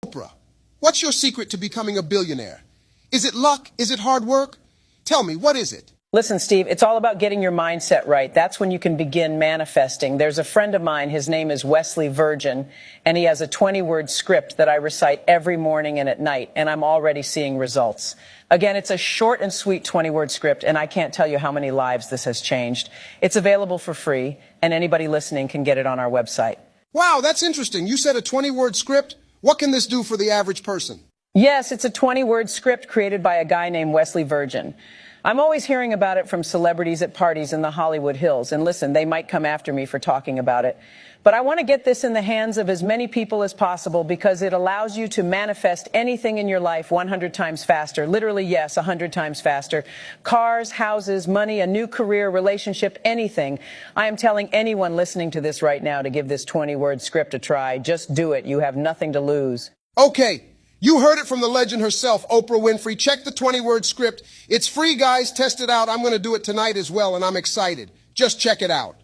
Oprah, what's your secret to becoming a billionaire? Is it luck? Is it hard work? Tell me, what is it? Listen, Steve, it's all about getting your mindset right. That's when you can begin manifesting. There's a friend of mine, his name is Wesley Virgin, and he has a 20-word script that I recite every morning and at night, and I'm already seeing results. Again, it's a short and sweet 20-word script, and I can't tell you how many lives this has changed. It's available for free, and anybody listening can get it on our website. Wow, that's interesting. You said a 20-word script. What can this do for the average person? Yes, it's a 20-word script created by a guy named Wesley Virgin. I'm always hearing about it from celebrities at parties in the Hollywood Hills. And listen, they might come after me for talking about it. But I want to get this in the hands of as many people as possible because it allows you to manifest anything in your life 100 times faster. Literally, yes, 100 times faster. Cars, houses, money, a new career, relationship, anything. I am telling anyone listening to this right now to give this 20-word script a try. Just do it. You have nothing to lose. Okay. You heard it from the legend herself, Oprah Winfrey. Check the 20-word script. It's free, guys. Test it out. I'm going to do it tonight as well, and I'm excited. Just check it out.